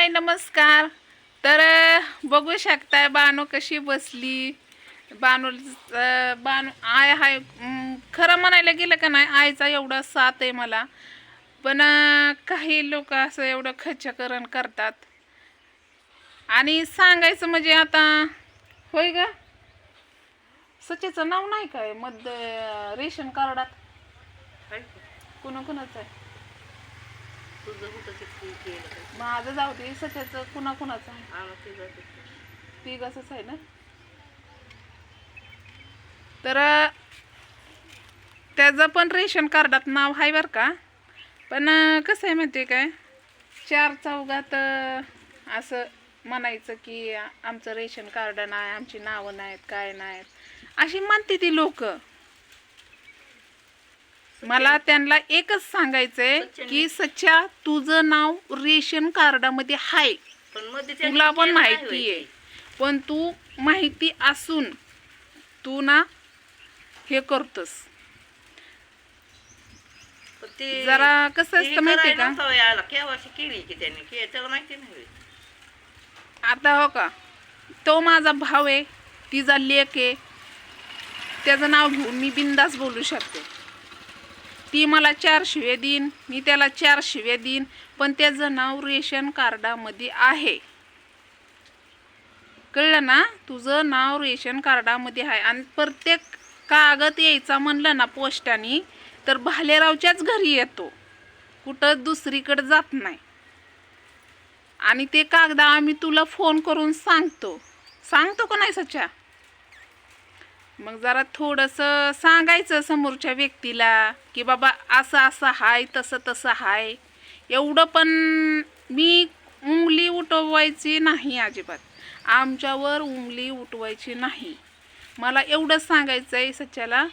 हाय नमस्कार. तर बघू शकताय बानू कशी बसली. बानू बानू आय हाय. खरं म्हणायला गेलं का नाही, आईचा एवढा साथ आहे मला. पण काही लोक असं एवढं खच्चकरण करतात. आणि सांगायचं म्हणजे आता होय ग, सच्याचं नाव नाही काय रेशन कार्डात कुणाचं आहे? माझं जाऊ दे, सच्याचं कुणाचं आहे? तिघाचंच आहे ना. तर त्याचं पण रेशन कार्डात नाव आहे बरं का. पण कसं आहे माहिती आहे काय, चार चौघात असं म्हणायचं की आमचं रेशन कार्ड नाही, आमची नावं नाहीत, काय नाहीत अशी म्हणते ती लोक. मला त्यांना एकच सांगायचंय की सच्चा, तुझं नाव रेशन कार्डामध्ये आहे, तुला पण माहिती आहे. पण तू माहिती असून तू ना हे करतोस. जरा कसं असतं माहिती का, आता हो का, तो माझा भाव आहे, तिचा लेक आहे, त्याचं नाव घेऊन मी बिंदास बोलू शकते. ती मला 4 शिव्या देईन, मी त्याला 4 शिव्या देईन, पण त्याचं नाव रेशन कार्डामध्ये आहे. कळलं ना, तुझं नाव रेशन कार्डामध्ये आहे. आणि प्रत्येक कागद यायचा म्हणलं ना पोस्टाने, तर भालेरावच्याच घरी येतो, कुठं दुसरीकडे जात नाही. आणि ते कागद आम्ही तुला फोन करून सांगतो का नाही सच्चा? मग जरा थोडंसं सांगायचं समोरच्या व्यक्तीला की बाबा असं असं हाय, तसं तसं हाय. एवढं पण मी उंगली उठवायची नाही अजिबात, आमच्यावर उंगली उठवायची नाही. मला एवढंच सांगायचं आहे सच्याला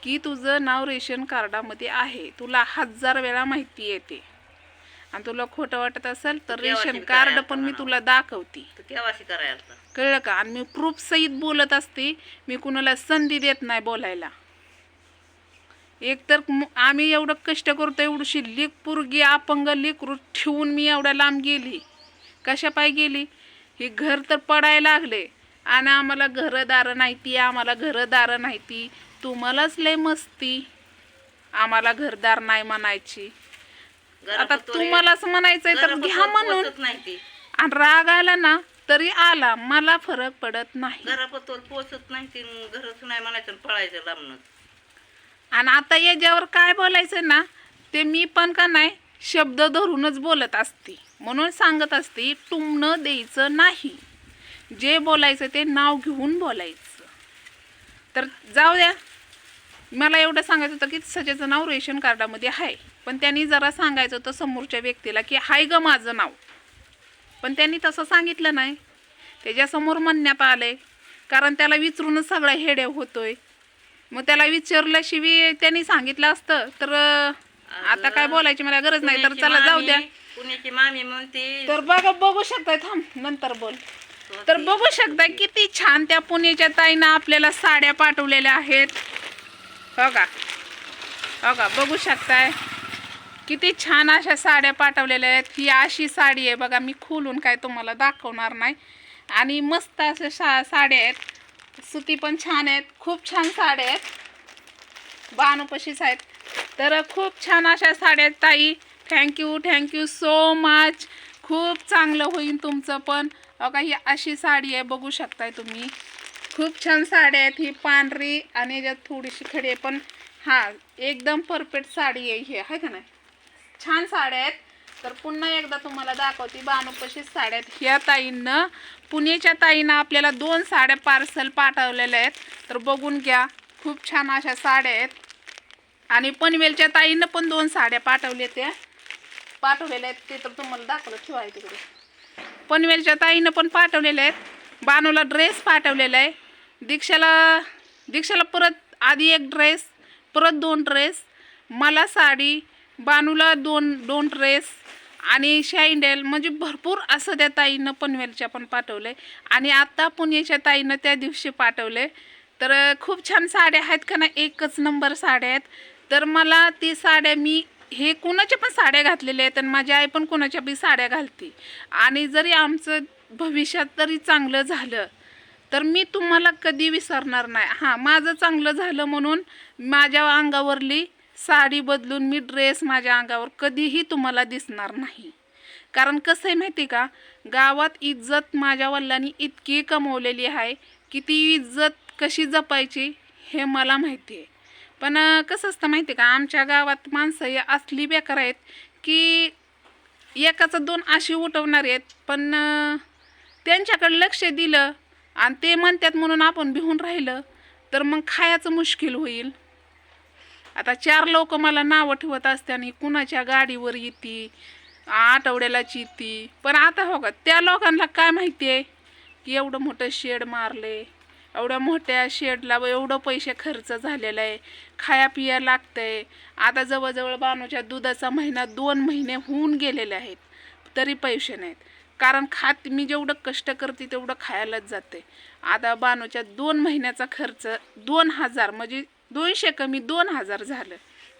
की तुझं नाव रेशन कार्डामध्ये आहे, तुला 1000 वेळा माहिती येते. आणि तुला खोटं वाटत असेल तर रेशन कार्ड पण मी तुला दाखवते, कळलं का. आणि मी प्रूफ सहित बोलत असते, मी कुणाला संधी देत नाही बोलायला. एकतर आम्ही एवढं कष्ट करतो, एवढीशी लेक पोरगी अपंग लेकरू ठेवून मी एवढ्या लांब गेली. कशा पाय गेली? हे घर तर पडायला लागले आणि आम्हाला घरदारं नाही ती, आम्हाला घरदारं नाही ती. तुम्हालाच लय मस्ती आम्हाला घरदार नाही म्हणायची. आता तुम्हालाच म्हणायचंय तर घ्या म्हणून. आणि राग आला ना तरी आला, मला फरक पडत नाही. घरापतोर पोचत नाही, घरच नाही म्हणायचं, पळायचं लांबनच. आणि आता याच्यावर काय बोलायचं ना, ते मी पण का नाही शब्द धरूनच बोलत असते. म्हणून सांगत असते, टुमणं द्यायचं नाही, जे बोलायचं ते नाव घेऊन बोलायचं. तर जाऊ द्या, मला एवढं सांगायचं होतं की सच्याचं नाव रेशन कार्डामध्ये आहे. पण त्यांनी जरा सांगायचं होतं समोरच्या व्यक्तीला की हाय ग माझं नाव, पण त्यांनी तसं सांगितलं नाही. त्याच्यासमोर म्हणण्यात आलंय, कारण त्याला विचारूनच सगळा हेडे होतोय. मग त्याला विचारल्याशिवाय त्यांनी सांगितलं असतं तर आता काय बोलायची मला गरज नाही. तर चला जाऊ द्या. पुण्याची मामी म्हणते, तर बघू शकताय, थांब नंतर बोल. तर बघू शकताय किती छान त्या पुण्याच्या ताईनं आपल्याला साड्या पाठवलेल्या आहेत. हो का, बघू शकताय किती छान अशा साड्या पाठवलेल्या आहेत. ही अशी साडी आहे बघा, मी खोलून काय तुम्हाला दाखवणार नाही. आणि मस्त अशा साड्या आहेत, सुती पण छान आहेत, खूप छान साड्या आहेत, बानूपशीच आहेत. तर खूप छान अशा साड्या आहेत ताई. Thank you so much. खूप चांगलं होईल तुमचं पण. बघा ही अशी साडी आहे, बघू शकताय तुम्ही. खूप छान साड्या आहेत. ही पांढरी आणि याच्यात थोडीशी खडी आहे, पण हां एकदम परफेक्ट साडी आहे ही, आहे का नाही. छान साड्या आहेत. तर पुन्हा एकदा तुम्हाला दाखवते, बानूपशीच साड्या आहेत. ह्या ताईंनं, पुण्याच्या ताईनं आपल्याला 2 साड्या पार्सल पाठवलेल्या आहेत. तर बघून घ्या, खूप छान अशा साड्या आहेत. आणि पनवेलच्या ताईनं पण 2 साड्या पाठवलेल्या आहेत, ते तर तुम्हाला दाखवलं ठेवाय तिकडे. पनवेलच्या ताईनं पण पाठवलेल्या आहेत. बानूला ड्रेस पाठवलेला आहे. दीक्षाला परत आधी 1 ड्रेस, परत 2 ड्रेस, मला साडी, बानूला 2 ड्रेस आणि शाईंडेल, म्हणजे भरपूर असं त्या ताईनं पनवेलच्या पण पाठवले. आणि आता पुण्याच्या ताईनं त्या दिवशी पाठवले. तर खूप छान साड्या आहेत का नाही, एकच नंबर साड्या आहेत. तर मला ती साड्या मी हे कुणाच्या पण साड्या घातलेल्या आहेत आणि माझी आई पण कुणाच्या बी साड्या घालते. आणि जरी आमचं भविष्यात तरी चांगलं झालं तर मी तुम्हाला कधी विसरणार नाही. हां, माझं चांगलं झालं म्हणून माझ्या अंगावरली साडी बदलून मी ड्रेस माझ्या अंगावर कधीही तुम्हाला दिसणार नाही. कारण कसं आहे माहिती का, गावात इज्जत माझ्या वडिलांनी इतकी कमवलेली आहे की ती इज्जत कशी जपायची हे मला माहिती आहे. पण कसं असतं माहिती आहे का, आमच्या गावात माणसं ही असली बेकार आहेत की एकाचं दोन अशी उठवणार आहेत. पण त्यांच्याकडे लक्ष दिलं आणि ते म्हणतात म्हणून आपण भिवून राहिलं तर मग खायचं मुश्किल होईल. आता 4 लोक मला नावं ठेवत असताना कुणाच्या गाडीवर येते, आठवड्यालाच येते. पण आता हो का, त्या लोकांना काय माहिती आहे की एवढं मोठं शेड मारले, एवढ्या मोठ्या शेडला एवढं पैसे खर्च झालेला आहे, खाया पिया लागतंय. आता जवळजवळ बानूच्या दुधाचा महिना 2 महिने होऊन गेलेले आहेत तरी पैसे नाहीत. कारण मी जेवढं कष्ट करते तेवढं खायलाच जाते. आता बानूच्या 2 महिन्याचा खर्च 2000 म्हणजे 200 कमी 2000 झालं.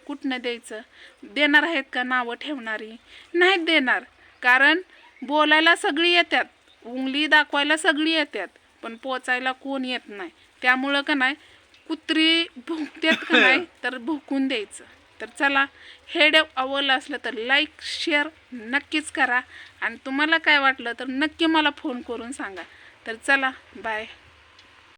कुठनं द्यायचं? देणार आहेत का नावं ठेवणारी? नाहीत देणार. कारण बोलायला सगळी येतात, उंगली दाखवायला सगळी येतात, पण पोचायला कोण येत नाही. त्यामुळं का नाही, कुत्री भुंकतात का नाही तर भुंकून द्यायचं. तर चला, हे व्हिडिओ आवडला असलं तर लाईक शेअर नक्कीच करा आणि तुम्हाला काय वाटलं तर नक्की मला फोन करून सांगा. तर चला, बाय.